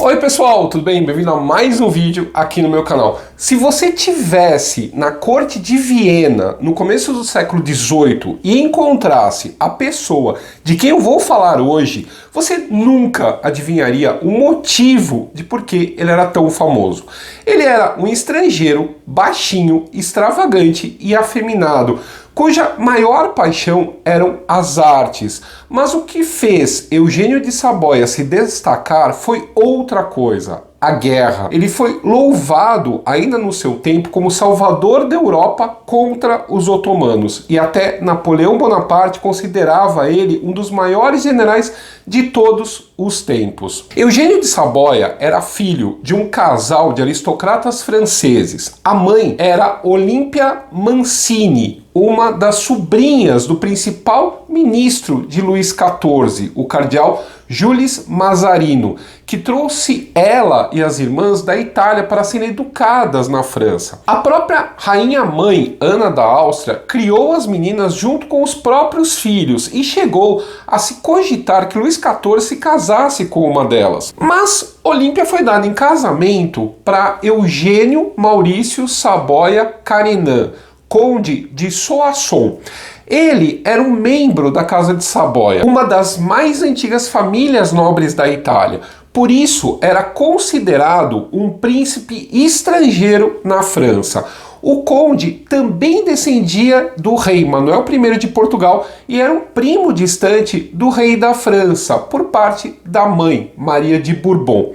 Oi pessoal, tudo bem? Bem-vindo a mais um vídeo aqui no meu canal. Se você tivesse na corte de Viena no começo do século XVIII e encontrasse a pessoa de quem eu vou falar hoje, você nunca adivinharia o motivo de por que ele era tão famoso. Ele era um estrangeiro, baixinho, extravagante e afeminado, cuja maior paixão eram as artes. Mas o que fez Eugênio de Saboia se destacar foi outra coisa: a guerra. Ele foi louvado ainda no seu tempo como salvador da Europa contra os otomanos, e até Napoleão Bonaparte considerava ele um dos maiores generais de todos os tempos. Eugênio de Saboia era filho de um casal de aristocratas franceses. A mãe era Olímpia Mancini, uma das sobrinhas do principal ministro de Luís XIV, o cardeal Jules Mazarino, que trouxe ela e as irmãs da Itália para serem educadas na França. A própria rainha-mãe, Ana da Áustria, criou as meninas junto com os próprios filhos e chegou a se cogitar que Luís XIV se casasse com uma delas. Mas Olímpia foi dada em casamento para Eugênio Maurício Saboia Carinan, conde de Soissons. Ele era um membro da Casa de Saboia, uma das mais antigas famílias nobres da Itália. Por isso, era considerado um príncipe estrangeiro na França. O conde também descendia do rei Manuel I de Portugal e era um primo distante do rei da França, por parte da mãe, Maria de Bourbon.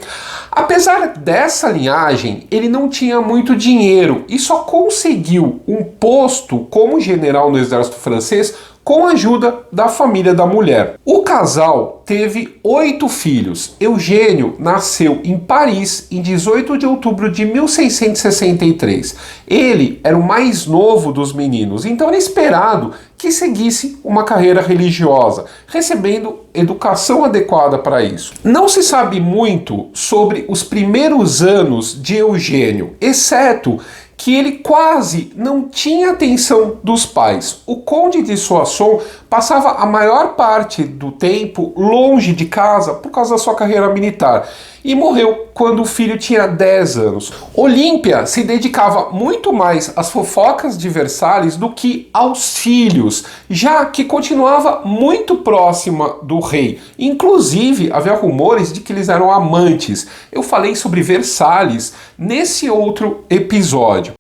Apesar dessa linhagem, ele não tinha muito dinheiro e só conseguiu um posto como general no exército francês com a ajuda da família da mulher. O casal teve 8 filhos. Eugênio nasceu em Paris em 18 de outubro de 1663. Ele era o mais novo dos meninos, então era esperado que seguisse uma carreira religiosa, recebendo educação adequada para isso. Não se sabe muito sobre os primeiros anos de Eugênio, exceto que ele quase não tinha atenção dos pais. O conde de Soissons passava a maior parte do tempo longe de casa por causa da sua carreira militar e morreu quando o filho tinha 10 anos. Olímpia se dedicava muito mais às fofocas de Versalhes do que aos filhos, já que continuava muito próxima do rei. Inclusive, havia rumores de que eles eram amantes. Eu falei sobre Versalhes nesse outro episódio.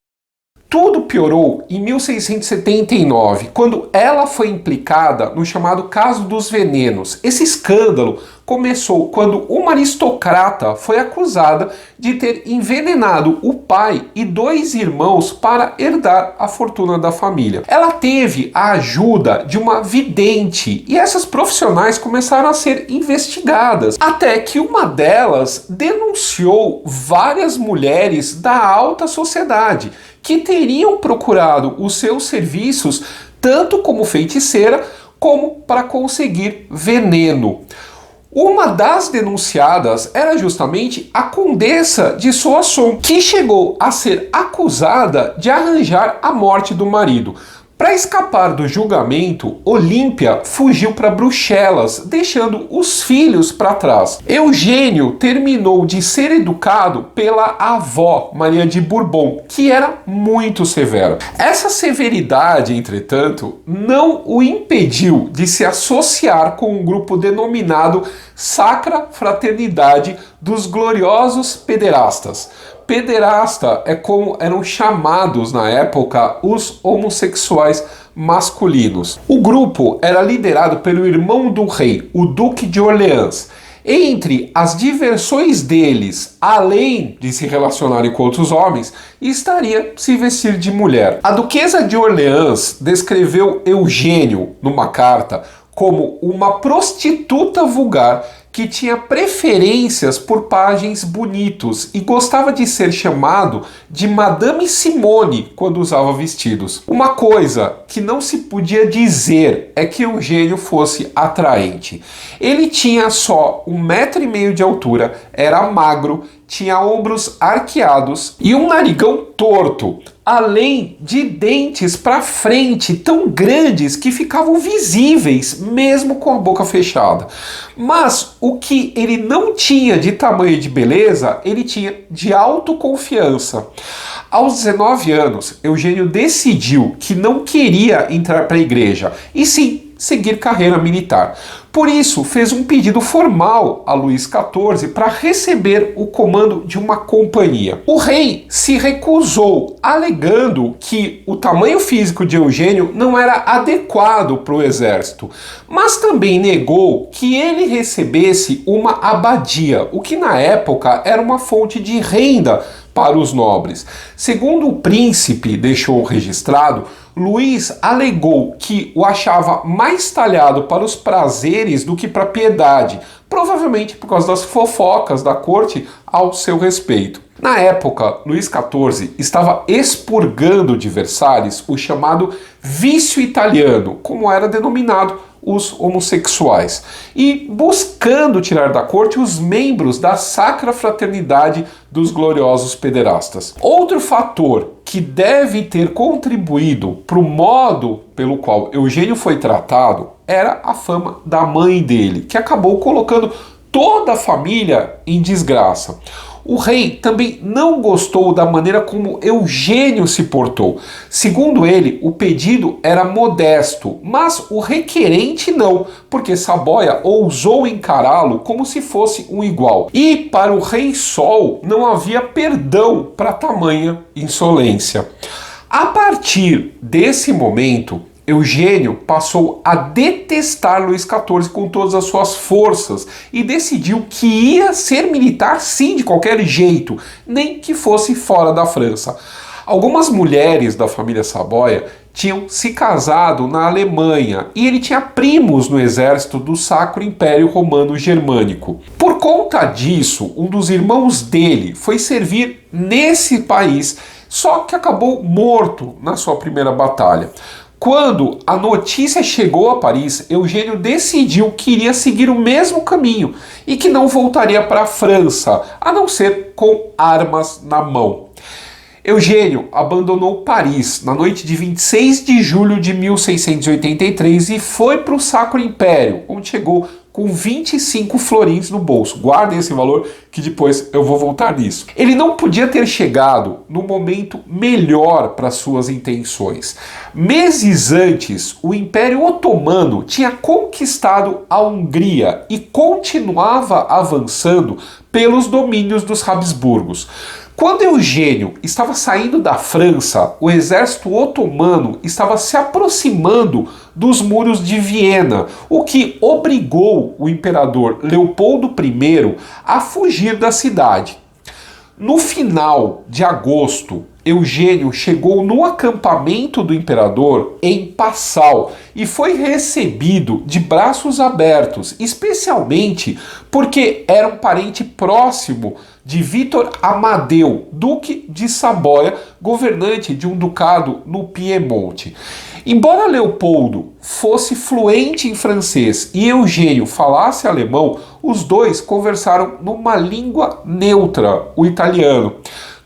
Tudo piorou em 1679, quando ela foi implicada no chamado caso dos venenos. Esse escândalo começou quando uma aristocrata foi acusada de ter envenenado o pai e 2 irmãos para herdar a fortuna da família. Ela teve a ajuda de uma vidente e essas profissionais começaram a ser investigadas, até que uma delas denunciou várias mulheres da alta sociedade que teriam procurado os seus serviços tanto como feiticeira como para conseguir veneno. Uma das denunciadas era justamente a condessa de Soissons, que chegou a ser acusada de arranjar a morte do marido. Para escapar do julgamento, Olímpia fugiu para Bruxelas, deixando os filhos para trás. Eugênio terminou de ser educado pela avó, Maria de Bourbon, que era muito severa. Essa severidade, entretanto, não o impediu de se associar com um grupo denominado Sacra Fraternidade dos Gloriosos Pederastas. Pederasta é como eram chamados na época os homossexuais masculinos. O grupo era liderado pelo irmão do rei, o Duque de Orleans. Entre as diversões deles, além de se relacionarem com outros homens, estaria se vestir de mulher. A Duquesa de Orleans descreveu Eugênio, numa carta, como uma prostituta vulgar que tinha preferências por pajens bonitos e gostava de ser chamado de Madame Simone quando usava vestidos. Uma coisa que não se podia dizer é que Eugênio fosse atraente. Ele tinha só 1,5 metro de altura, era magro, tinha ombros arqueados e um narigão torto, além de dentes para frente tão grandes que ficavam visíveis mesmo com a boca fechada. Mas o que ele não tinha de tamanho e de beleza, ele tinha de autoconfiança. Aos 19 anos, Eugênio decidiu que não queria entrar para a igreja, e sim seguir carreira militar. Por isso, fez um pedido formal a Luís XIV para receber o comando de uma companhia. O rei se recusou, alegando que o tamanho físico de Eugênio não era adequado para o exército, mas também negou que ele recebesse uma abadia, o que na época era uma fonte de renda para os nobres. Segundo o príncipe deixou registrado, Luís alegou que o achava mais talhado para os prazeres do que para a piedade, provavelmente por causa das fofocas da corte ao seu respeito. Na época, Luís XIV estava expurgando de Versalhes o chamado vício italiano, como era denominado os homossexuais, e buscando tirar da corte os membros da Sacra Fraternidade dos Gloriosos Pederastas. Outro fator que deve ter contribuído para o modo pelo qual Eugênio foi tratado era a fama da mãe dele, que acabou colocando toda a família em desgraça. O rei também não gostou da maneira como Eugênio se portou. Segundo ele, o pedido era modesto, mas o requerente não, porque Saboia ousou encará-lo como se fosse um igual. E para o rei Sol não havia perdão para tamanha insolência. A partir desse momento, Eugênio passou a detestar Luís XIV com todas as suas forças e decidiu que ia ser militar sim, de qualquer jeito, nem que fosse fora da França. Algumas mulheres da família Saboia tinham se casado na Alemanha e ele tinha primos no exército do Sacro Império Romano Germânico. Por conta disso, um dos irmãos dele foi servir nesse país, só que acabou morto na sua primeira batalha. Quando a notícia chegou a Paris, Eugênio decidiu que iria seguir o mesmo caminho e que não voltaria para a França, a não ser com armas na mão. Eugênio abandonou Paris na noite de 26 de julho de 1683 e foi para o Sacro Império, onde chegou com 25 florins no bolso. Guardem esse valor que depois eu vou voltar nisso. Ele não podia ter chegado no momento melhor para suas intenções. Meses antes, o Império Otomano tinha conquistado a Hungria e continuava avançando pelos domínios dos Habsburgos. Quando Eugênio estava saindo da França, o exército otomano estava se aproximando dos muros de Viena, o que obrigou o imperador Leopoldo I a fugir da cidade. No final de agosto, Eugênio chegou no acampamento do imperador em Passau e foi recebido de braços abertos, especialmente porque era um parente próximo de Vítor Amadeu, duque de Saboia, governante de um ducado no Piemonte. Embora Leopoldo fosse fluente em francês e Eugênio falasse alemão, os dois conversaram numa língua neutra, o italiano.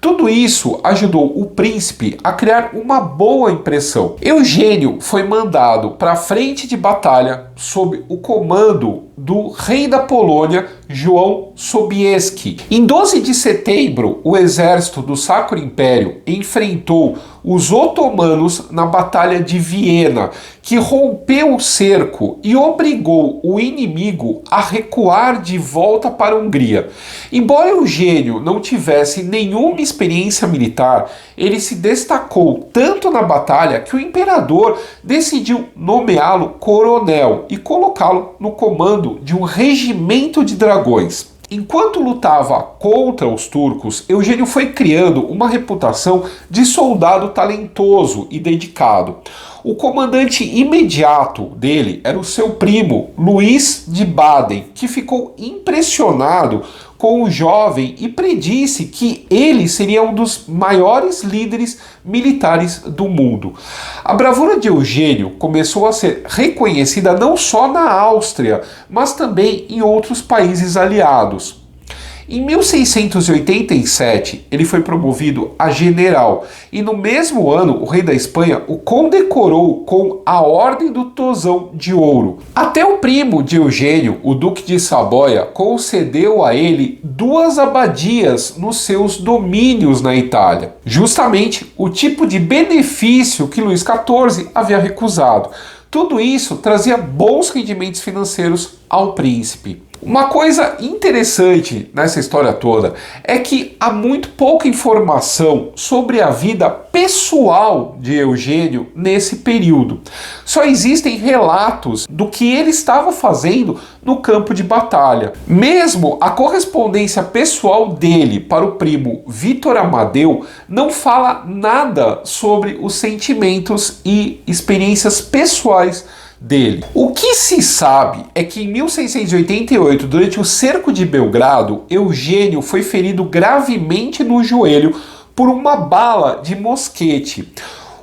Tudo isso ajudou o príncipe a criar uma boa impressão. Eugênio foi mandado para a frente de batalha sob o comando do rei da Polônia, João Sobieski. Em 12 de setembro, o exército do Sacro Império enfrentou os otomanos na Batalha de Viena, que rompeu o cerco e obrigou o inimigo a recuar de volta para a Hungria. Embora Eugênio não tivesse nenhuma experiência militar, ele se destacou tanto na batalha que o imperador decidiu nomeá-lo coronel e colocá-lo no comando de um regimento de dragões. Enquanto lutava contra os turcos, Eugênio foi criando uma reputação de soldado talentoso e dedicado. O comandante imediato dele era o seu primo, Luís de Baden, que ficou impressionado com o jovem e predisse que ele seria um dos maiores líderes militares do mundo. A bravura de Eugênio começou a ser reconhecida não só na Áustria, mas também em outros países aliados. Em 1687, ele foi promovido a general e no mesmo ano o rei da Espanha o condecorou com a Ordem do Tosão de Ouro. Até o primo de Eugênio, o Duque de Saboia, concedeu a ele 2 abadias nos seus domínios na Itália, justamente o tipo de benefício que Luís XIV havia recusado. Tudo isso trazia bons rendimentos financeiros ao príncipe. Uma coisa interessante nessa história toda é que há muito pouca informação sobre a vida pessoal de Eugênio nesse período. Só existem relatos do que ele estava fazendo no campo de batalha. Mesmo a correspondência pessoal dele para o primo Vítor Amadeu não fala nada sobre os sentimentos e experiências pessoais dele. O que se sabe é que em 1688, durante o cerco de Belgrado, Eugênio foi ferido gravemente no joelho por uma bala de mosquete.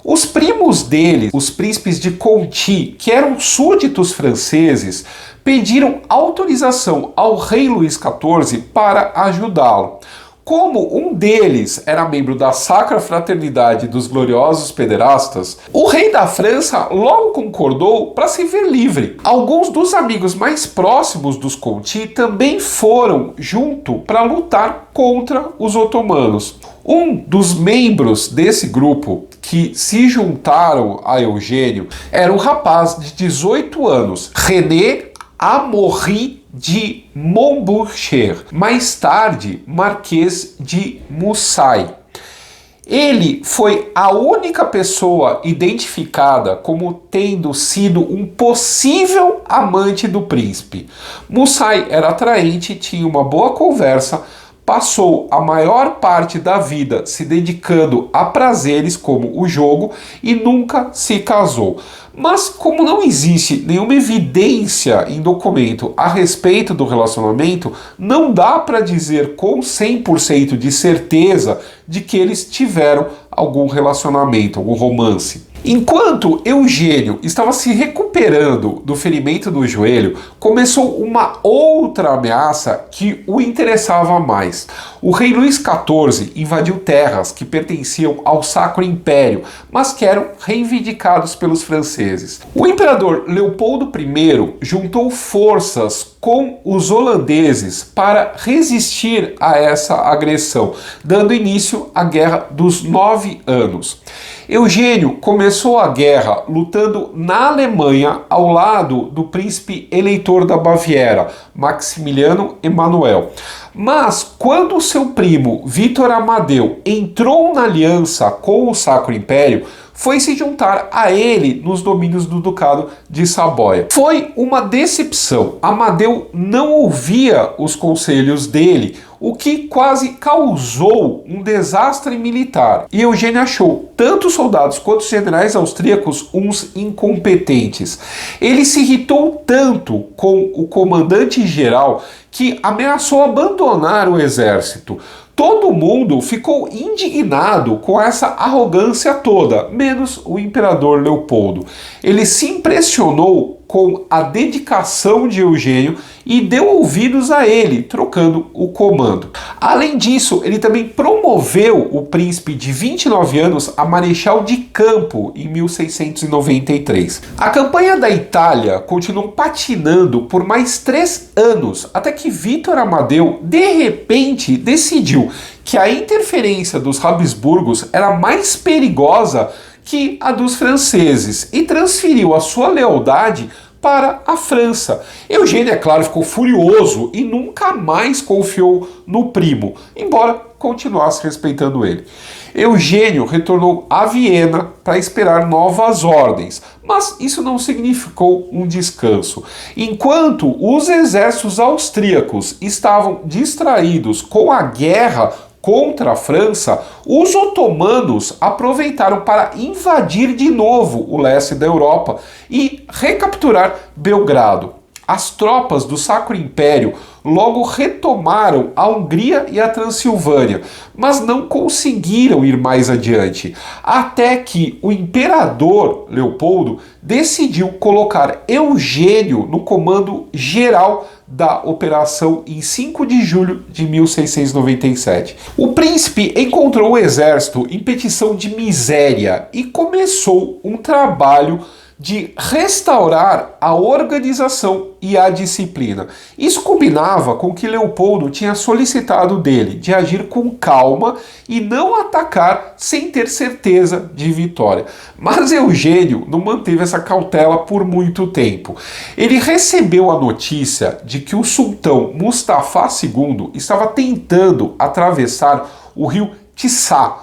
Os primos dele, os príncipes de Conti, que eram súditos franceses, pediram autorização ao rei Luís XIV para ajudá-lo. Como um deles era membro da Sacra Fraternidade dos Gloriosos Pederastas, o rei da França logo concordou para se ver livre. Alguns dos amigos mais próximos dos Conti também foram junto para lutar contra os otomanos. Um dos membros desse grupo que se juntaram a Eugênio era um rapaz de 18 anos, René Amaury de Montbourcher, mais tarde Marquês de Mussay. Ele foi a única pessoa identificada como tendo sido um possível amante do príncipe. Mussay era atraente, tinha uma boa conversa, passou a maior parte da vida se dedicando a prazeres como o jogo e nunca se casou. Mas como não existe nenhuma evidência em documento a respeito do relacionamento, não dá para dizer com 100% de certeza de que eles tiveram algum relacionamento, algum romance. Enquanto Eugênio estava se recuperando do ferimento no joelho, começou uma outra ameaça que o interessava mais. O rei Luís XIV invadiu terras que pertenciam ao Sacro Império, mas que eram reivindicados pelos franceses. O imperador Leopoldo I juntou forças com os holandeses para resistir a essa agressão, dando início à Guerra dos 9 Anos. Eugênio começou a guerra lutando na Alemanha ao lado do príncipe eleitor da Baviera, Maximiliano Emanuel. Mas quando seu primo Vítor Amadeu entrou na aliança com o Sacro Império, foi se juntar a ele nos domínios do Ducado de Saboia. Foi uma decepção. Amadeu não ouvia os conselhos dele, o que quase causou um desastre militar. E Eugênio achou tanto soldados quanto os generais austríacos uns incompetentes. Ele se irritou tanto com o comandante-geral que ameaçou abandonar o exército. Todo mundo ficou indignado com essa arrogância toda, menos o imperador Leopoldo. Ele se impressionou com a dedicação de Eugênio e deu ouvidos a ele, trocando o comando. Além disso, ele também promoveu o príncipe de 29 anos a marechal de campo em 1693. A campanha da Itália continuou patinando por mais 3 anos, até que Vítor Amadeu, de repente, decidiu que a interferência dos Habsburgos era mais perigosa que a dos franceses e transferiu a sua lealdade para a França. Eugênio, é claro, ficou furioso e nunca mais confiou no primo, embora continuasse respeitando ele. Eugênio retornou a Viena para esperar novas ordens, mas isso não significou um descanso. Enquanto os exércitos austríacos estavam distraídos com a guerra contra a França, os otomanos aproveitaram para invadir de novo o leste da Europa e recapturar Belgrado. As tropas do Sacro Império logo retomaram a Hungria e a Transilvânia, mas não conseguiram ir mais adiante, até que o imperador Leopoldo decidiu colocar Eugênio no comando geral da operação em 5 de julho de 1697. O príncipe encontrou o exército em petição de miséria e começou um trabalho de restaurar a organização e a disciplina. Isso combinava com o que Leopoldo tinha solicitado dele, de agir com calma e não atacar sem ter certeza de vitória. Mas Eugênio não manteve essa cautela por muito tempo. Ele recebeu a notícia de que o sultão Mustafa II estava tentando atravessar o rio Tisza,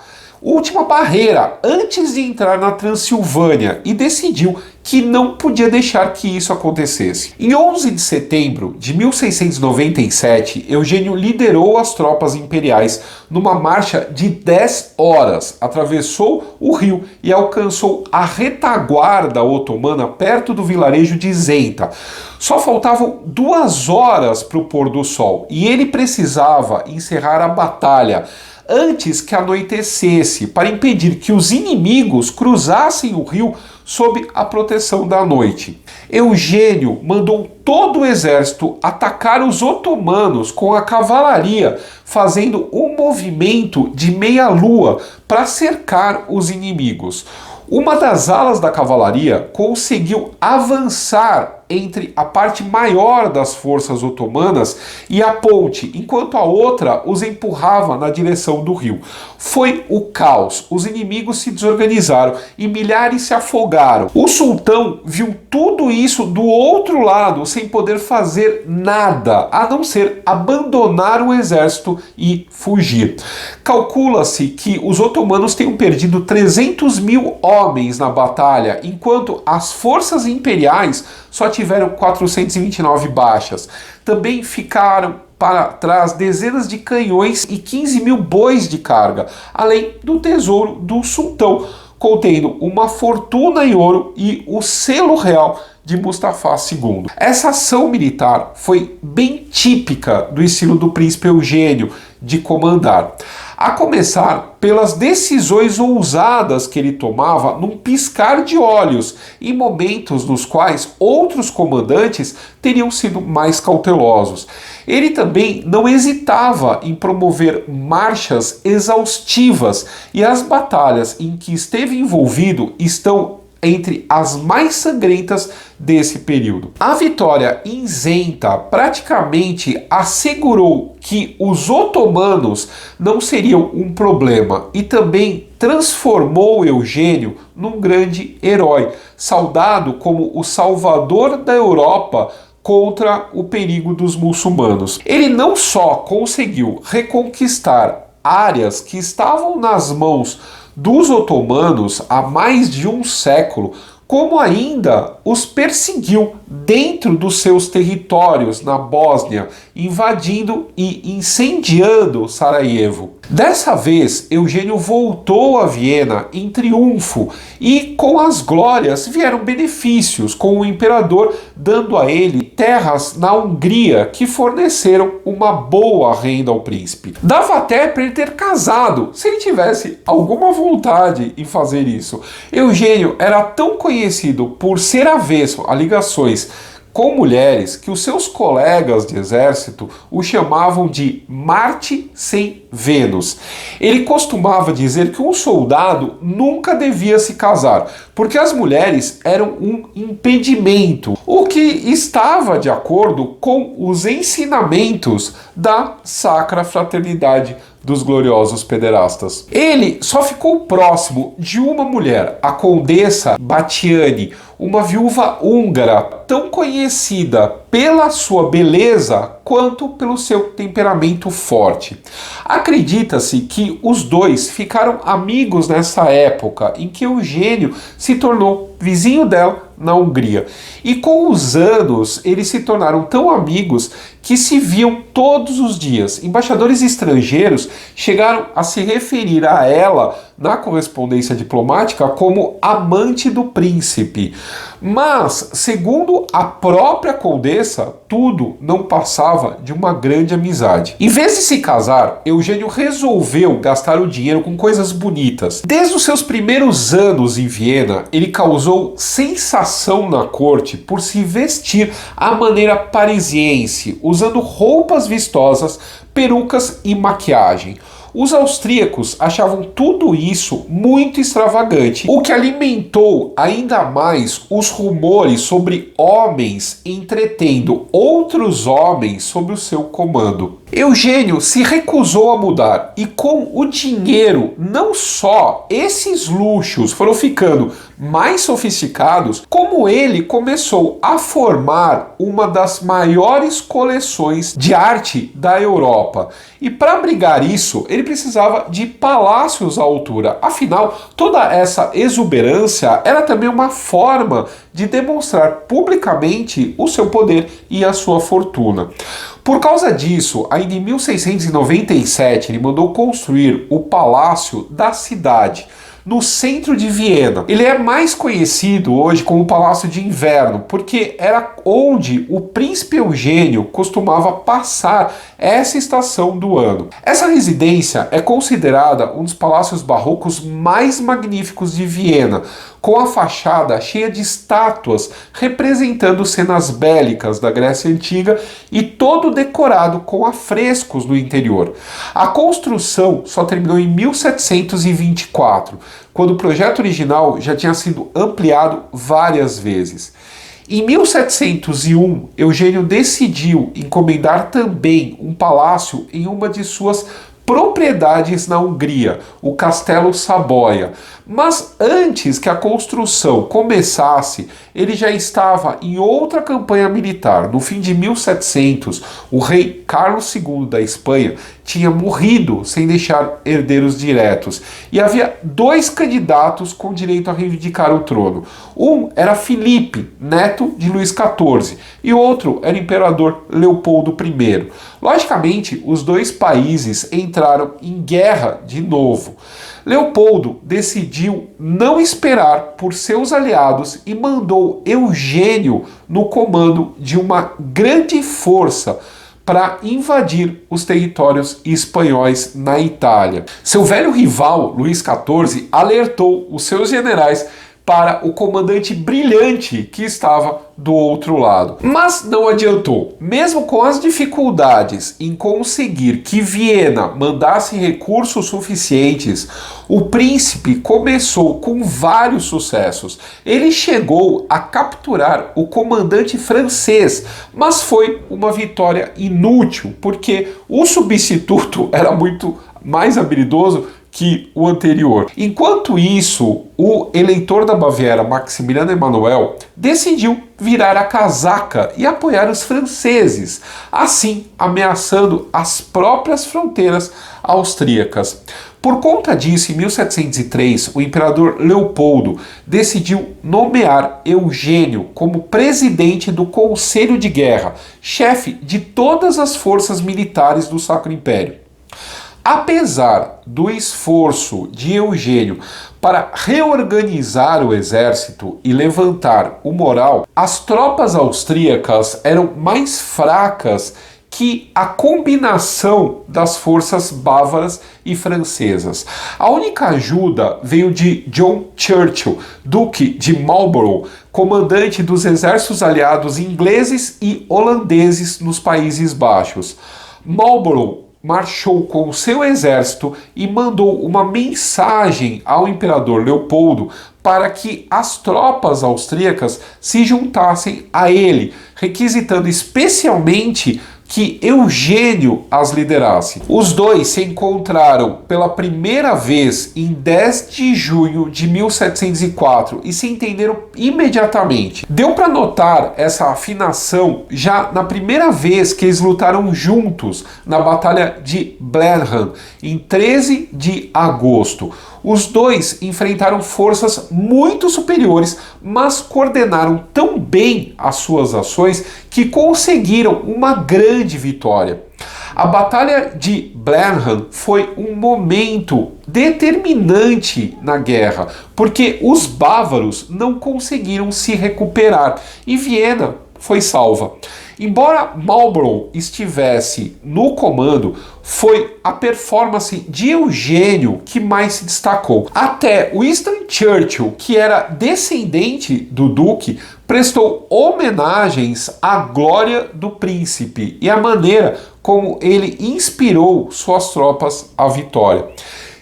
última barreira antes de entrar na Transilvânia, e decidiu que não podia deixar que isso acontecesse. Em 11 de setembro de 1697, Eugênio liderou as tropas imperiais numa marcha de 10 horas, atravessou o rio e alcançou a retaguarda otomana perto do vilarejo de Zenta. Só faltavam 2 horas para o pôr do sol e ele precisava encerrar a batalha antes que anoitecesse, para impedir que os inimigos cruzassem o rio sob a proteção da noite. Eugênio mandou todo o exército atacar os otomanos com a cavalaria, fazendo um movimento de meia-lua para cercar os inimigos. Uma das alas da cavalaria conseguiu avançar entre a parte maior das forças otomanas e a ponte, enquanto a outra os empurrava na direção do rio. Foi o caos. Os inimigos se desorganizaram e milhares se afogaram. O sultão viu tudo isso do outro lado, sem poder fazer nada, a não ser abandonar o exército e fugir. Calcula-se que os otomanos tenham perdido 300 mil homens na batalha, enquanto as forças imperiais só tiveram 429 baixas. Também ficaram para trás dezenas de canhões e 15 mil bois de carga, além do tesouro do sultão, contendo uma fortuna em ouro e o selo real de Mustafa II. Essa ação militar foi bem típica do estilo do príncipe Eugênio de comandar, a começar pelas decisões ousadas que ele tomava num piscar de olhos, em momentos nos quais outros comandantes teriam sido mais cautelosos. Ele também não hesitava em promover marchas exaustivas, e as batalhas em que esteve envolvido estão entre as mais sangrentas desse período. A vitória em Zenta praticamente assegurou que os otomanos não seriam um problema e também transformou Eugênio num grande herói, saudado como o salvador da Europa contra o perigo dos muçulmanos. Ele não só conseguiu reconquistar áreas que estavam nas mãos dos otomanos há mais de um século, como ainda os perseguiu dentro dos seus territórios na Bósnia, invadindo e incendiando Sarajevo. Dessa vez, Eugênio voltou a Viena em triunfo e com as glórias vieram benefícios, com o imperador dando a ele terras na Hungria que forneceram uma boa renda ao príncipe. Dava até para ele ter casado, se ele tivesse alguma vontade em fazer isso. Eugênio era tão conhecido por ser avesso a ligações com mulheres que os seus colegas de exército o chamavam de Marte sem Vênus. Ele costumava dizer que um soldado nunca devia se casar, porque as mulheres eram um impedimento, o que estava de acordo com os ensinamentos da Sacra Fraternidade dos gloriosos pederastas. Ele só ficou próximo de uma mulher, a Condessa Batiani, uma viúva húngara tão conhecida pela sua beleza quanto pelo seu temperamento forte. Acredita-se que os dois ficaram amigos nessa época em que Eugênio se tornou vizinho dela na Hungria. E com os anos, eles se tornaram tão amigos que se viam todos os dias. Embaixadores estrangeiros chegaram a se referir a ela na correspondência diplomática como amante do príncipe. Mas, segundo a própria condessa, tudo não passava de uma grande amizade. Em vez de se casar, Eugênio resolveu gastar o dinheiro com coisas bonitas. Desde os seus primeiros anos em Viena, ele causou sensação na corte por se vestir à maneira parisiense, usando roupas vistosas, perucas e maquiagem. Os austríacos achavam tudo isso muito extravagante, o que alimentou ainda mais os rumores sobre homens entretendo outros homens sob o seu comando. Eugênio se recusou a mudar e com o dinheiro, não só esses luxos foram ficando mais sofisticados, como ele começou a formar uma das maiores coleções de arte da Europa. E para abrigar isso, ele precisava de palácios à altura. Afinal, toda essa exuberância era também uma forma de demonstrar publicamente o seu poder e a sua fortuna. Por causa disso, ainda em 1697, ele mandou construir o Palácio da Cidade, no centro de Viena. Ele é mais conhecido hoje como Palácio de Inverno, porque era onde o príncipe Eugênio costumava passar essa estação do ano. Essa residência é considerada um dos palácios barrocos mais magníficos de Viena, com a fachada cheia de estátuas representando cenas bélicas da Grécia Antiga e todo decorado com afrescos no interior. A construção só terminou em 1724, quando o projeto original já tinha sido ampliado várias vezes. Em 1701, Eugênio decidiu encomendar também um palácio em uma de suas propriedades na Hungria, o Castelo Saboia. Mas antes que a construção começasse, ele já estava em outra campanha militar. No fim de 1700, o rei Carlos II da Espanha tinha morrido sem deixar herdeiros diretos. E havia dois candidatos com direito a reivindicar o trono. Um era Filipe, neto de Luís XIV, e o outro era o imperador Leopoldo I. Logicamente, os dois países entraram em guerra de novo. Leopoldo decidiu não esperar por seus aliados e mandou Eugênio no comando de uma grande força para invadir os territórios espanhóis na Itália. Seu velho rival, Luís XIV, alertou os seus generais para o comandante brilhante que estava do outro lado. Mas não adiantou. Mesmo com as dificuldades em conseguir que Viena mandasse recursos suficientes, o príncipe começou com vários sucessos. Ele chegou a capturar o comandante francês, mas foi uma vitória inútil, porque o substituto era muito mais habilidoso que o anterior. Enquanto isso, o eleitor da Baviera, Maximiliano Emanuel, decidiu virar a casaca e apoiar os franceses, assim ameaçando as próprias fronteiras austríacas. Por conta disso, em 1703, o imperador Leopoldo decidiu nomear Eugênio como presidente do Conselho de Guerra, chefe de todas as forças militares do Sacro Império. Apesar do esforço de Eugênio para reorganizar o exército e levantar o moral, as tropas austríacas eram mais fracas que a combinação das forças bávaras e francesas. A única ajuda veio de John Churchill, Duque de Marlborough, comandante dos exércitos aliados ingleses e holandeses nos Países Baixos. Marlborough marchou com o seu exército e mandou uma mensagem ao imperador Leopoldo para que as tropas austríacas se juntassem a ele, requisitando especialmente que Eugênio as liderasse. Os dois se encontraram pela primeira vez em 10 de junho de 1704 e se entenderam imediatamente. Deu para notar essa afinação já na primeira vez que eles lutaram juntos na Batalha de Blenheim, em 13 de agosto. Os dois enfrentaram forças muito superiores, mas coordenaram tão bem as suas ações que conseguiram uma grande vitória. A Batalha de Blenheim foi um momento determinante na guerra, porque os bávaros não conseguiram se recuperar e Viena foi salva. Embora Marlborough estivesse no comando, foi a performance de Eugênio que mais se destacou. Até Winston Churchill, que era descendente do duque, prestou homenagens à glória do príncipe e à maneira como ele inspirou suas tropas à vitória.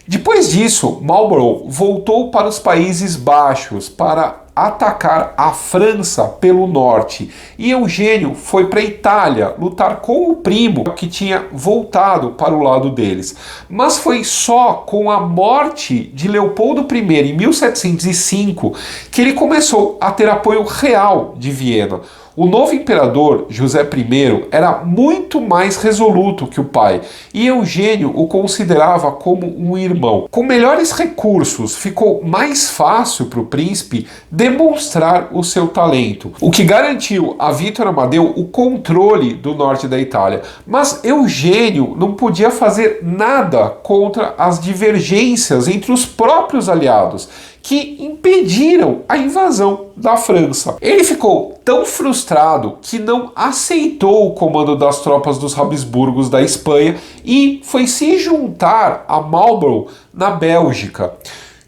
Depois disso, Marlborough voltou para os Países Baixos para atacar a França pelo norte e Eugênio foi para a Itália lutar com o primo que tinha voltado para o lado deles. Mas foi só com a morte de Leopoldo I em 1705 que ele começou a ter apoio real de Viena. O novo imperador, José I, era muito mais resoluto que o pai, e Eugênio o considerava como um irmão. Com melhores recursos, ficou mais fácil para o príncipe demonstrar o seu talento, o que garantiu a Vítor Amadeu o controle do norte da Itália. Mas Eugênio não podia fazer nada contra as divergências entre os próprios aliados, que impediram a invasão da França. Ele ficou tão frustrado que não aceitou o comando das tropas dos Habsburgos da Espanha e foi se juntar a Marlborough na Bélgica.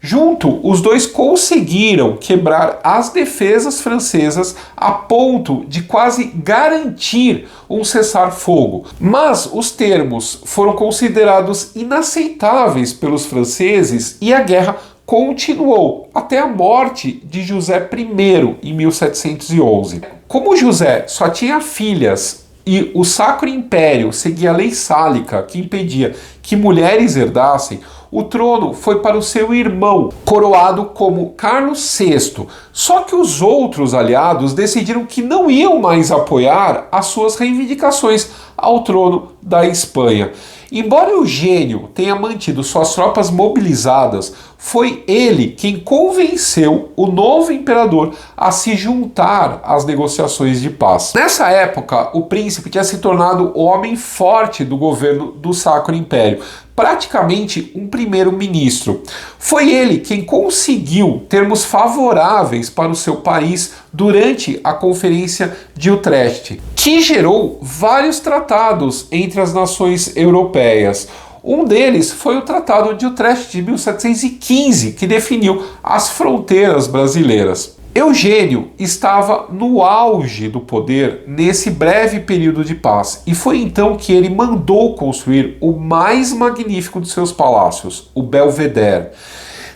Junto, os dois conseguiram quebrar as defesas francesas a ponto de quase garantir um cessar-fogo. Mas os termos foram considerados inaceitáveis pelos franceses e a guerra continuou até a morte de José I em 1711. Como José só tinha filhas e o Sacro Império seguia a lei sálica que impedia que mulheres herdassem, o trono foi para o seu irmão, coroado como Carlos VI. Só que os outros aliados decidiram que não iam mais apoiar as suas reivindicações ao trono da Espanha. Embora Eugênio tenha mantido suas tropas mobilizadas, foi ele quem convenceu o novo imperador a se juntar às negociações de paz. Nessa época, o príncipe tinha se tornado o homem forte do governo do Sacro Império, praticamente um primeiro-ministro. Foi ele quem conseguiu termos favoráveis para o seu país durante a Conferência de Utrecht, que gerou vários tratados entre as nações europeias. Um deles foi o Tratado de Utrecht de 1715, que definiu as fronteiras brasileiras. Eugênio estava no auge do poder nesse breve período de paz, e foi então que ele mandou construir o mais magnífico dos seus palácios, o Belvedere.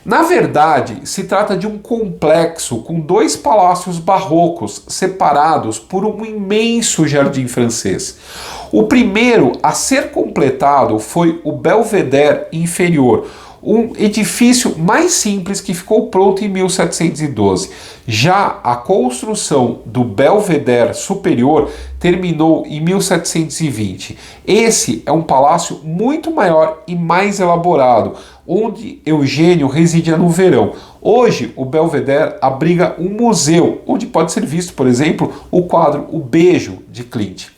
Na verdade, se trata de um complexo com dois palácios barrocos separados por um imenso jardim francês. O primeiro a ser completado foi o Belvedere Inferior, um edifício mais simples que ficou pronto em 1712. Já a construção do Belvedere Superior terminou em 1720. Esse é um palácio muito maior e mais elaborado, onde Eugênio residia no verão. Hoje, o Belvedere abriga um museu, onde pode ser visto, por exemplo, o quadro O Beijo, de Klimt.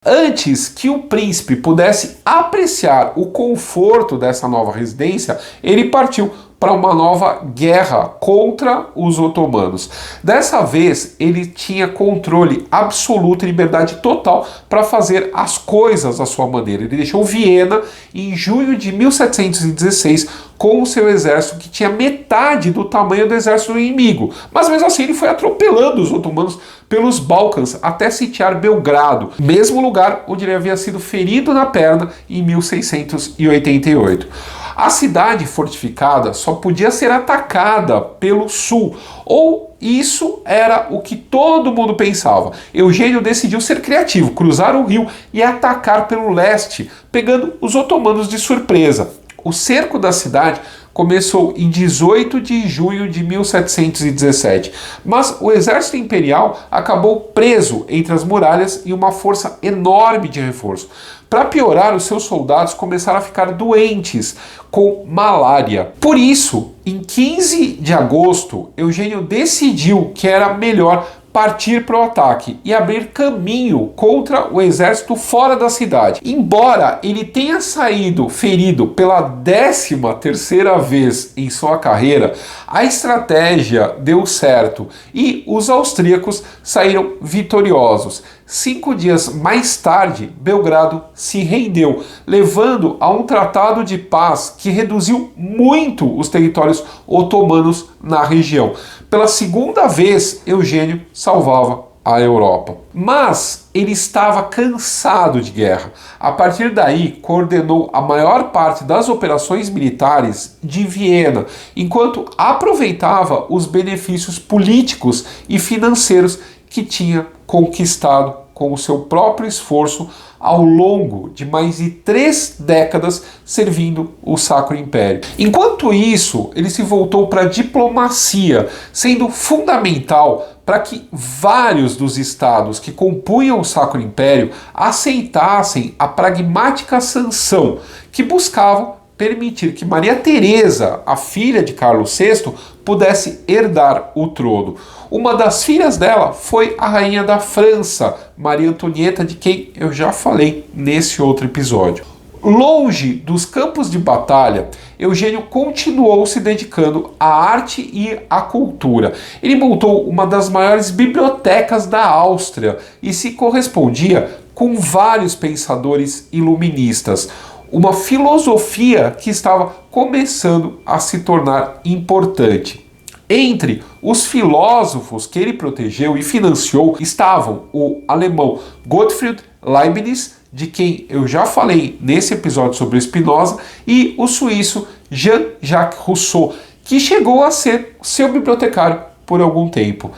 Antes que o príncipe pudesse apreciar o conforto dessa nova residência, ele partiu para uma nova guerra contra os otomanos. Dessa vez, ele tinha controle absoluto e liberdade total para fazer as coisas à sua maneira. Ele deixou Viena em junho de 1716 com o seu exército, que tinha metade do tamanho do exército do inimigo. Mas mesmo assim, ele foi atropelando os otomanos pelos Balcãs até sitiar Belgrado, mesmo lugar onde ele havia sido ferido na perna em 1688. A cidade fortificada só podia ser atacada pelo sul, ou isso era o que todo mundo pensava. Eugênio decidiu ser criativo, cruzar o rio e atacar pelo leste, pegando os otomanos de surpresa. O cerco da cidade começou em 18 de junho de 1717, mas o exército imperial acabou preso entre as muralhas e uma força enorme de reforço. Para piorar, os seus soldados começaram a ficar doentes com malária. Por isso, em 15 de agosto, Eugênio decidiu que era melhor partir para o ataque e abrir caminho contra o exército fora da cidade. Embora ele tenha saído ferido pela 13ª vez em sua carreira, a estratégia deu certo e os austríacos saíram vitoriosos. 5 dias mais tarde, Belgrado se rendeu, levando a um tratado de paz que reduziu muito os territórios otomanos na região. Pela segunda vez, Eugênio salvava a Europa. Mas ele estava cansado de guerra. A partir daí, coordenou a maior parte das operações militares de Viena, enquanto aproveitava os benefícios políticos e financeiros que tinha conquistado com o seu próprio esforço ao longo de mais de 3 décadas servindo o Sacro Império. Enquanto isso, ele se voltou para a diplomacia, sendo fundamental para que vários dos estados que compunham o Sacro Império aceitassem a pragmática sanção que buscavam permitir que Maria Teresa, a filha de Carlos VI, pudesse herdar o trono. Uma das filhas dela foi a rainha da França, Maria Antonieta, de quem eu já falei nesse outro episódio. Longe dos campos de batalha, Eugênio continuou se dedicando à arte e à cultura. Ele montou uma das maiores bibliotecas da Áustria e se correspondia com vários pensadores iluministas. Uma filosofia que estava começando a se tornar importante. Entre os filósofos que ele protegeu e financiou estavam o alemão Gottfried Leibniz, de quem eu já falei nesse episódio sobre Spinoza, e o suíço Jean-Jacques Rousseau, que chegou a ser seu bibliotecário por algum tempo.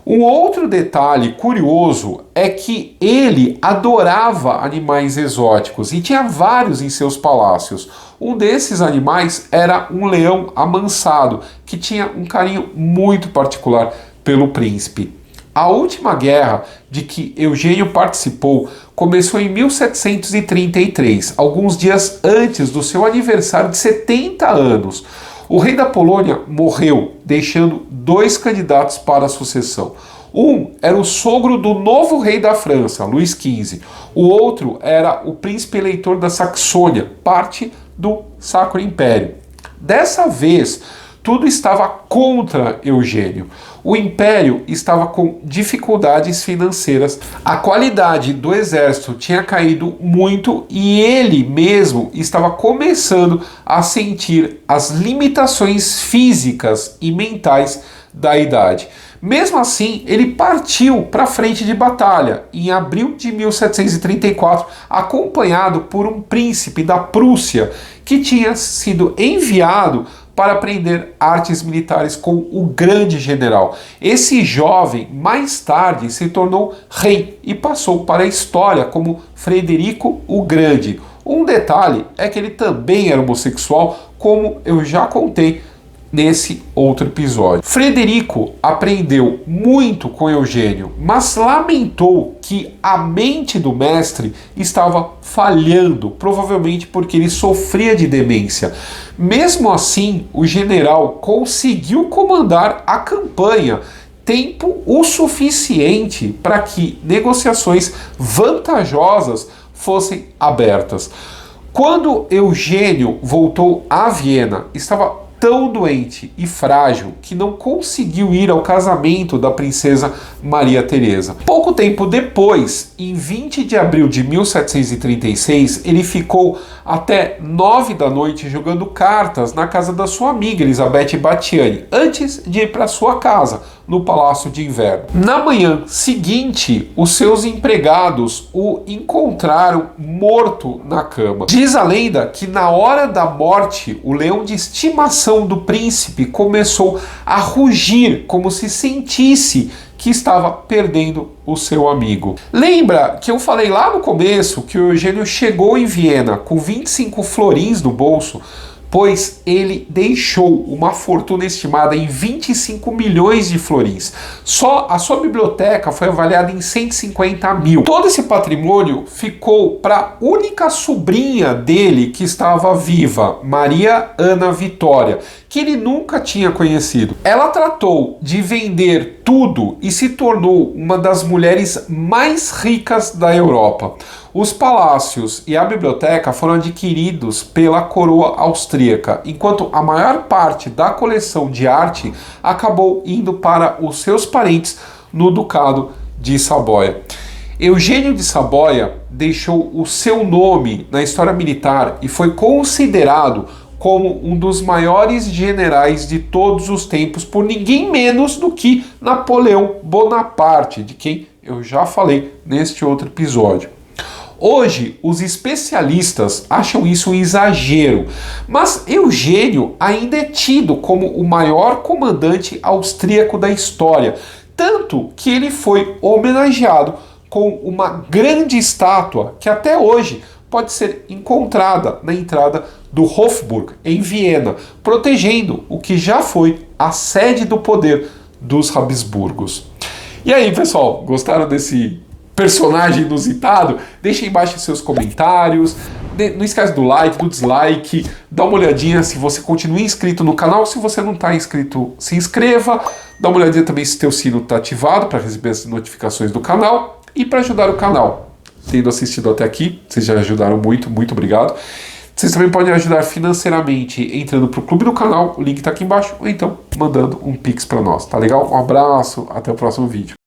Um outro detalhe curioso é que ele adorava animais exóticos e tinha vários em seus palácios. Um desses animais era um leão amansado, que tinha um carinho muito particular pelo príncipe. A última guerra de que Eugênio participou começou em 1733, alguns dias antes do seu aniversário de 70 anos. O rei da Polônia morreu, deixando 2 candidatos para a sucessão. Um era o sogro do novo rei da França, Luís XV. O outro era o príncipe eleitor da Saxônia, parte do Sacro Império. Dessa vez, tudo estava contra Eugênio. O império estava com dificuldades financeiras, a qualidade do exército tinha caído muito e ele mesmo estava começando a sentir as limitações físicas e mentais da idade. Mesmo assim, ele partiu para a frente de batalha em abril de 1734, acompanhado por um príncipe da Prússia que tinha sido enviado para aprender artes militares com o grande general. Esse jovem, mais tarde, se tornou rei e passou para a história como Frederico o Grande. Um detalhe é que ele também era homossexual, como eu já contei nesse outro episódio. Frederico aprendeu muito com Eugênio, mas lamentou que a mente do mestre estava falhando, provavelmente porque ele sofria de demência. Mesmo assim, o general conseguiu comandar a campanha, tempo o suficiente para que negociações vantajosas fossem abertas. Quando Eugênio voltou a Viena, estava tão doente e frágil que não conseguiu ir ao casamento da princesa Maria Teresa. Pouco tempo depois, em 20 de abril de 1736, ele ficou até 9 da noite jogando cartas na casa da sua amiga Elizabeth Battiani, antes de ir para sua casa, no Palácio de Inverno. Na manhã seguinte, os seus empregados o encontraram morto na cama. Diz a lenda que na hora da morte, o leão de estimação do príncipe começou a rugir como se sentisse que estava perdendo o seu amigo. Lembra que eu falei lá no começo que o Eugênio chegou em Viena com 25 florins no bolso? Pois ele deixou uma fortuna estimada em 25 milhões de florins. Só a sua biblioteca foi avaliada em 150 mil. Todo esse patrimônio ficou para a única sobrinha dele que estava viva, Maria Ana Vitória, que ele nunca tinha conhecido. Ela tratou de vender tudo e se tornou uma das mulheres mais ricas da Europa. Os palácios e a biblioteca foram adquiridos pela coroa austríaca, enquanto a maior parte da coleção de arte acabou indo para os seus parentes no Ducado de Saboia. Eugênio de Saboia deixou o seu nome na história militar e foi considerado como um dos maiores generais de todos os tempos, por ninguém menos do que Napoleão Bonaparte, de quem eu já falei neste outro episódio. Hoje, os especialistas acham isso um exagero, mas Eugênio ainda é tido como o maior comandante austríaco da história, tanto que ele foi homenageado com uma grande estátua que até hoje pode ser encontrada na entrada do Hofburg, em Viena, protegendo o que já foi a sede do poder dos Habsburgos. E aí, pessoal, gostaram desse personagem inusitado? Deixa aí embaixo seus comentários, não esquece do like, do dislike, dá uma olhadinha se você continua inscrito no canal. Se você não está inscrito, se inscreva, dá uma olhadinha também se teu sino está ativado para receber as notificações do canal e para ajudar o canal. Tendo assistido até aqui, vocês já ajudaram muito, muito obrigado. Vocês também podem ajudar financeiramente entrando para o clube do canal, o link está aqui embaixo, ou então mandando um pix para nós, tá legal? Um abraço, até o próximo vídeo.